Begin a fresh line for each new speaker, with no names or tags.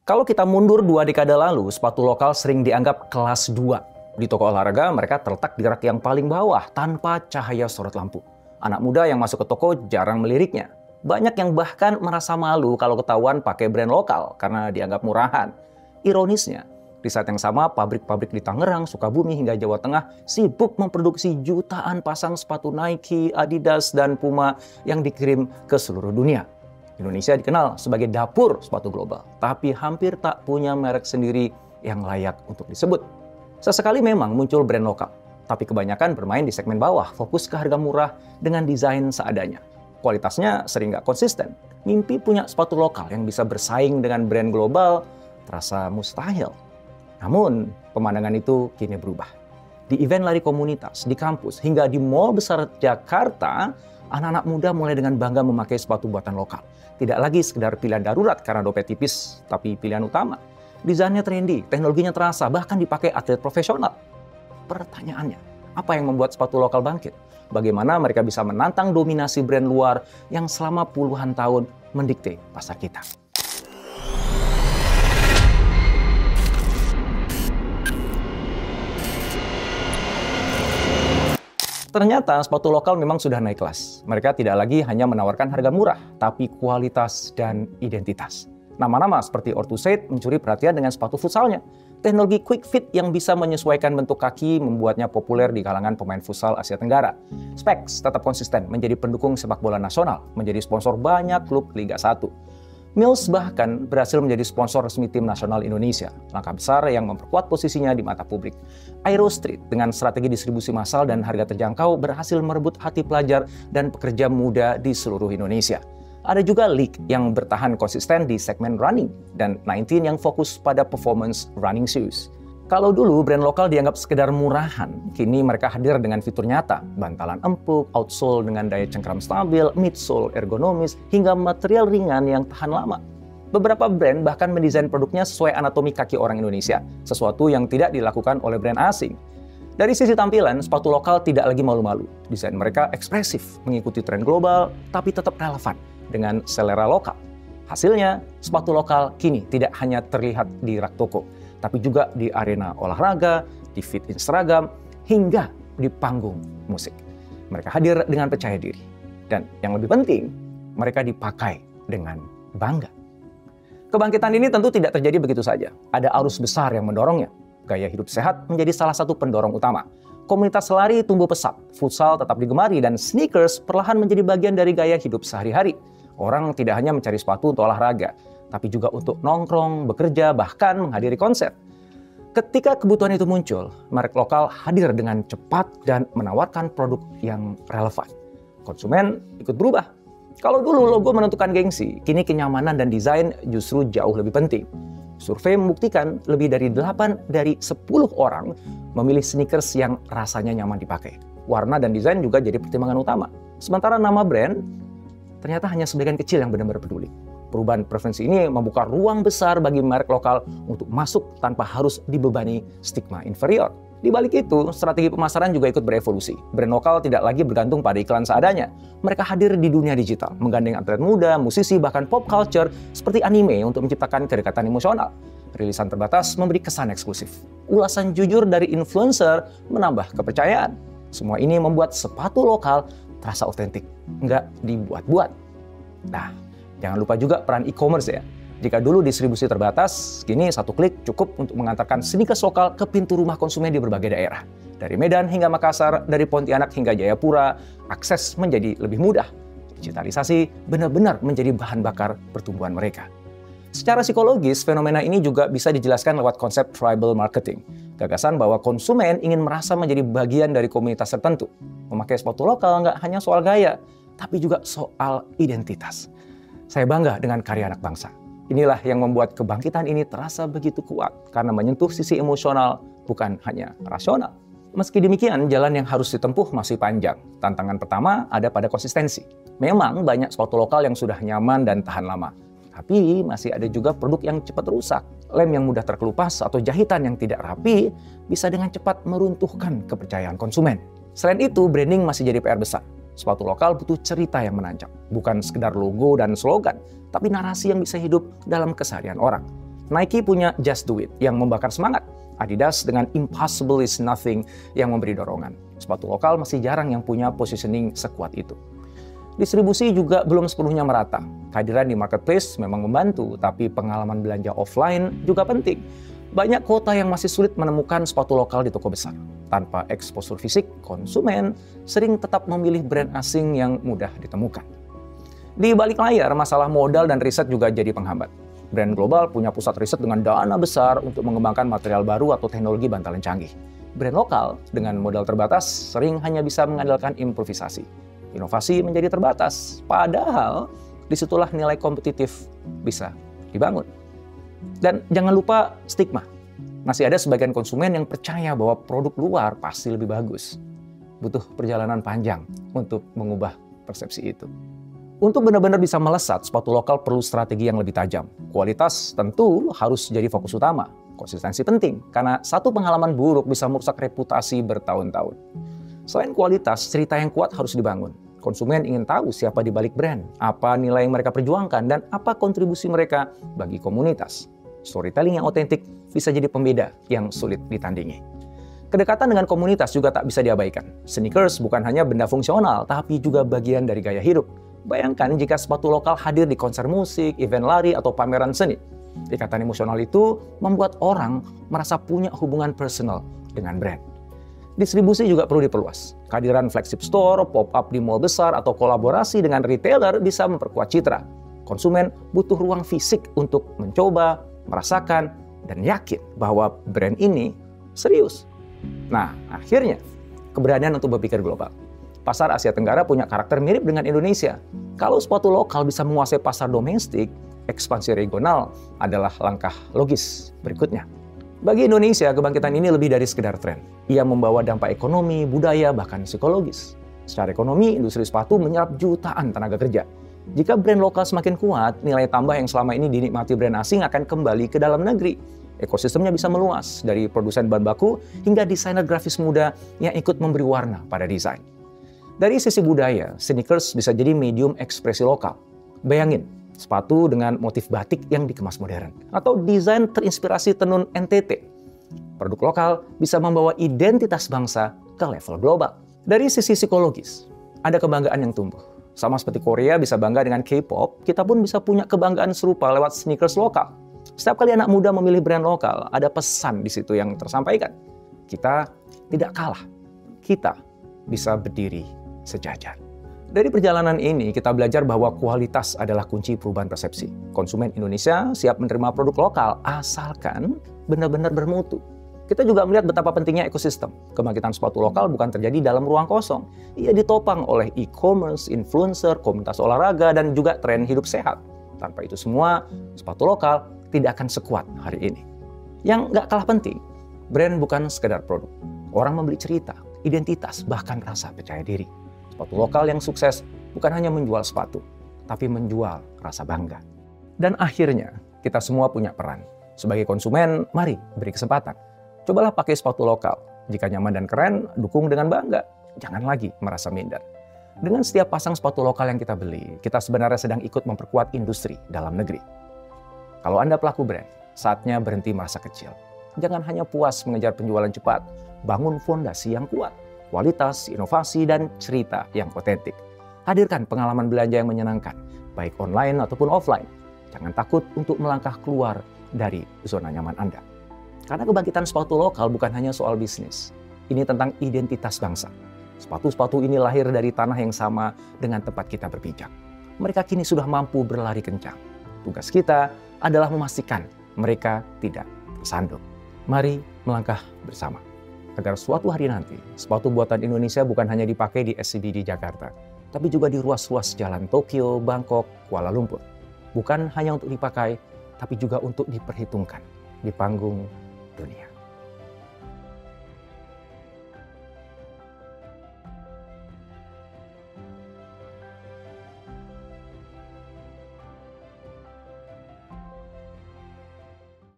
Kalau kita mundur 2 dekade lalu, sepatu lokal sering dianggap kelas 2. Di toko olahraga, mereka terletak di rak yang paling bawah tanpa cahaya sorot lampu. Anak muda yang masuk ke toko jarang meliriknya. Banyak yang bahkan merasa malu kalau ketahuan pakai brand lokal karena dianggap murahan. Ironisnya, di saat yang sama, pabrik-pabrik di Tangerang, Sukabumi, hingga Jawa Tengah sibuk memproduksi jutaan pasang sepatu Nike, Adidas, dan Puma yang dikirim ke seluruh dunia. Indonesia dikenal sebagai dapur sepatu global, tapi hampir tak punya merek sendiri yang layak untuk disebut. Sesekali memang muncul brand lokal, tapi kebanyakan bermain di segmen bawah, fokus ke harga murah dengan desain seadanya. Kualitasnya sering nggak konsisten. Mimpi punya sepatu lokal yang bisa bersaing dengan brand global terasa mustahil. Namun, pemandangan itu kini berubah. Di event lari komunitas, di kampus, hingga di mall besar Jakarta, anak-anak muda mulai dengan bangga memakai sepatu buatan lokal. Tidak lagi sekedar pilihan darurat karena dompet tipis, tapi pilihan utama. Desainnya trendy, teknologinya terasa, bahkan dipakai atlet profesional. Pertanyaannya, apa yang membuat sepatu lokal bangkit? Bagaimana mereka bisa menantang dominasi brand luar yang selama puluhan tahun mendikte pasar kita? Ternyata sepatu lokal memang sudah naik kelas. Mereka tidak lagi hanya menawarkan harga murah, tapi kualitas dan identitas. Nama-nama seperti Orthusaid mencuri perhatian dengan sepatu futsalnya. Teknologi quick fit yang bisa menyesuaikan bentuk kaki membuatnya populer di kalangan pemain futsal Asia Tenggara. Specs tetap konsisten menjadi pendukung sepak bola nasional, menjadi sponsor banyak klub Liga 1. Mills bahkan berhasil menjadi sponsor resmi tim nasional Indonesia, langkah besar yang memperkuat posisinya di mata publik. Aero Street dengan strategi distribusi massal dan harga terjangkau berhasil merebut hati pelajar dan pekerja muda di seluruh Indonesia. Ada juga League yang bertahan konsisten di segmen running dan 19 yang fokus pada performance running shoes. Kalau dulu brand lokal dianggap sekedar murahan, kini mereka hadir dengan fitur nyata, bantalan empuk, outsole dengan daya cengkram stabil, midsole ergonomis, hingga material ringan yang tahan lama. Beberapa brand bahkan mendesain produknya sesuai anatomi kaki orang Indonesia, sesuatu yang tidak dilakukan oleh brand asing. Dari sisi tampilan, sepatu lokal tidak lagi malu-malu. Desain mereka ekspresif, mengikuti tren global, tapi tetap relevan dengan selera lokal. Hasilnya, sepatu lokal kini tidak hanya terlihat di rak toko, tapi juga di arena olahraga, di fit Instagram, hingga di panggung musik. Mereka hadir dengan percaya diri. Dan yang lebih penting, mereka dipakai dengan bangga. Kebangkitan ini tentu tidak terjadi begitu saja. Ada arus besar yang mendorongnya. Gaya hidup sehat menjadi salah satu pendorong utama. Komunitas lari tumbuh pesat, futsal tetap digemari, dan sneakers perlahan menjadi bagian dari gaya hidup sehari-hari. Orang tidak hanya mencari sepatu untuk olahraga, tapi juga untuk nongkrong, bekerja, bahkan menghadiri konser. Ketika kebutuhan itu muncul, merek lokal hadir dengan cepat dan menawarkan produk yang relevan. Konsumen ikut berubah. Kalau dulu logo menentukan gengsi, kini kenyamanan dan desain justru jauh lebih penting. Survei membuktikan lebih dari 8 dari 10 orang memilih sneakers yang rasanya nyaman dipakai. Warna dan desain juga jadi pertimbangan utama. Sementara nama brand ternyata hanya sebagian kecil yang benar-benar peduli. Perubahan preferensi ini membuka ruang besar bagi merek lokal untuk masuk tanpa harus dibebani stigma inferior. Di balik itu, strategi pemasaran juga ikut berevolusi. Brand lokal tidak lagi bergantung pada iklan seadanya. Mereka hadir di dunia digital, menggandeng atlet muda, musisi, bahkan pop culture seperti anime untuk menciptakan kedekatan emosional. Rilisan terbatas memberi kesan eksklusif. Ulasan jujur dari influencer menambah kepercayaan. Semua ini membuat sepatu lokal terasa otentik, nggak dibuat-buat. Nah, jangan lupa juga peran e-commerce ya. Jika dulu distribusi terbatas, kini satu klik cukup untuk mengantarkan sneakers lokal ke pintu rumah konsumen di berbagai daerah. Dari Medan hingga Makassar, dari Pontianak hingga Jayapura, akses menjadi lebih mudah. Digitalisasi benar-benar menjadi bahan bakar pertumbuhan mereka. Secara psikologis, fenomena ini juga bisa dijelaskan lewat konsep tribal marketing. Gagasan bahwa konsumen ingin merasa menjadi bagian dari komunitas tertentu. Memakai sepatu lokal nggak hanya soal gaya, tapi juga soal identitas. Saya bangga dengan karya anak bangsa. Inilah yang membuat kebangkitan ini terasa begitu kuat, karena menyentuh sisi emosional, bukan hanya rasional. Meski demikian, jalan yang harus ditempuh masih panjang. Tantangan pertama ada pada konsistensi. Memang banyak sepatu lokal yang sudah nyaman dan tahan lama. Tapi masih ada juga produk yang cepat rusak. Lem yang mudah terkelupas atau jahitan yang tidak rapi bisa dengan cepat meruntuhkan kepercayaan konsumen. Selain itu, branding masih jadi PR besar. Sepatu lokal butuh cerita yang menancap, bukan sekedar logo dan slogan, tapi narasi yang bisa hidup dalam keseharian orang. Nike punya Just Do It yang membakar semangat. Adidas dengan Impossible is Nothing yang memberi dorongan. Sepatu lokal masih jarang yang punya positioning sekuat itu. Distribusi juga belum sepenuhnya merata. Kehadiran di marketplace memang membantu, tapi pengalaman belanja offline juga penting. Banyak kota yang masih sulit menemukan sepatu lokal di toko besar. Tanpa eksposur fisik, konsumen sering tetap memilih brand asing yang mudah ditemukan. Di balik layar, masalah modal dan riset juga jadi penghambat. Brand global punya pusat riset dengan dana besar untuk mengembangkan material baru atau teknologi bantalan canggih. Brand lokal dengan modal terbatas sering hanya bisa mengandalkan improvisasi. Inovasi menjadi terbatas, padahal disitulah nilai kompetitif bisa dibangun. Dan jangan lupa stigma. Masih ada sebagian konsumen yang percaya bahwa produk luar pasti lebih bagus. Butuh perjalanan panjang untuk mengubah persepsi itu. Untuk benar-benar bisa melesat, sepatu lokal perlu strategi yang lebih tajam. Kualitas tentu harus jadi fokus utama. Konsistensi penting, karena satu pengalaman buruk bisa merusak reputasi bertahun-tahun. Selain kualitas, cerita yang kuat harus dibangun. Konsumen ingin tahu siapa di balik brand, apa nilai yang mereka perjuangkan, dan apa kontribusi mereka bagi komunitas. Storytelling yang otentik bisa jadi pembeda yang sulit ditandingi. Kedekatan dengan komunitas juga tak bisa diabaikan. Sneakers bukan hanya benda fungsional, tapi juga bagian dari gaya hidup. Bayangkan jika sepatu lokal hadir di konser musik, event lari, atau pameran seni. Ikatan emosional itu membuat orang merasa punya hubungan personal dengan brand. Distribusi juga perlu diperluas. Kehadiran flagship store, pop-up di mall besar, atau kolaborasi dengan retailer bisa memperkuat citra. Konsumen butuh ruang fisik untuk mencoba, merasakan, dan yakin bahwa brand ini serius. Nah, akhirnya keberanian untuk berpikir global. Pasar Asia Tenggara punya karakter mirip dengan Indonesia. Kalau sepatu lokal bisa menguasai pasar domestik, ekspansi regional adalah langkah logis berikutnya. Bagi Indonesia, kebangkitan ini lebih dari sekedar tren. Ia membawa dampak ekonomi, budaya, bahkan psikologis. Secara ekonomi, industri sepatu menyerap jutaan tenaga kerja. Jika brand lokal semakin kuat, nilai tambah yang selama ini dinikmati brand asing akan kembali ke dalam negeri. Ekosistemnya bisa meluas, dari produsen bahan baku hingga desainer grafis muda yang ikut memberi warna pada desain. Dari sisi budaya, sneakers bisa jadi medium ekspresi lokal. Bayangin, sepatu dengan motif batik yang dikemas modern, atau desain terinspirasi tenun NTT. Produk lokal bisa membawa identitas bangsa ke level global. Dari sisi psikologis, ada kebanggaan yang tumbuh. Sama seperti Korea bisa bangga dengan K-pop, kita pun bisa punya kebanggaan serupa lewat sneakers lokal. Setiap kali anak muda memilih brand lokal, ada pesan di situ yang tersampaikan. Kita tidak kalah. Kita bisa berdiri sejajar. Dari perjalanan ini, kita belajar bahwa kualitas adalah kunci perubahan persepsi. Konsumen Indonesia siap menerima produk lokal asalkan benar-benar bermutu. Kita juga melihat betapa pentingnya ekosistem. Kebangkitan sepatu lokal bukan terjadi dalam ruang kosong. Ia ditopang oleh e-commerce, influencer, komunitas olahraga, dan juga tren hidup sehat. Tanpa itu semua, sepatu lokal tidak akan sekuat hari ini. Yang nggak kalah penting, brand bukan sekedar produk. Orang membeli cerita, identitas, bahkan rasa percaya diri. Sepatu lokal yang sukses bukan hanya menjual sepatu, tapi menjual rasa bangga. Dan akhirnya, kita semua punya peran. Sebagai konsumen, mari beri kesempatan. Cobalah pakai sepatu lokal. Jika nyaman dan keren, dukung dengan bangga. Jangan lagi merasa minder. Dengan setiap pasang sepatu lokal yang kita beli, kita sebenarnya sedang ikut memperkuat industri dalam negeri. Kalau Anda pelaku brand, saatnya berhenti merasa kecil. Jangan hanya puas mengejar penjualan cepat. Bangun fondasi yang kuat. Kualitas, inovasi, dan cerita yang otentik. Hadirkan pengalaman belanja yang menyenangkan, baik online ataupun offline. Jangan takut untuk melangkah keluar dari zona nyaman Anda. Karena kebangkitan sepatu lokal bukan hanya soal bisnis. Ini tentang identitas bangsa. Sepatu-sepatu ini lahir dari tanah yang sama dengan tempat kita berpijak. Mereka kini sudah mampu berlari kencang. Tugas kita adalah memastikan mereka tidak tersandung. Mari melangkah bersama. Agar suatu hari nanti, sepatu buatan Indonesia bukan hanya dipakai di SCBD Jakarta, tapi juga di ruas-ruas jalan Tokyo, Bangkok, Kuala Lumpur. Bukan hanya untuk dipakai, tapi juga untuk diperhitungkan di panggung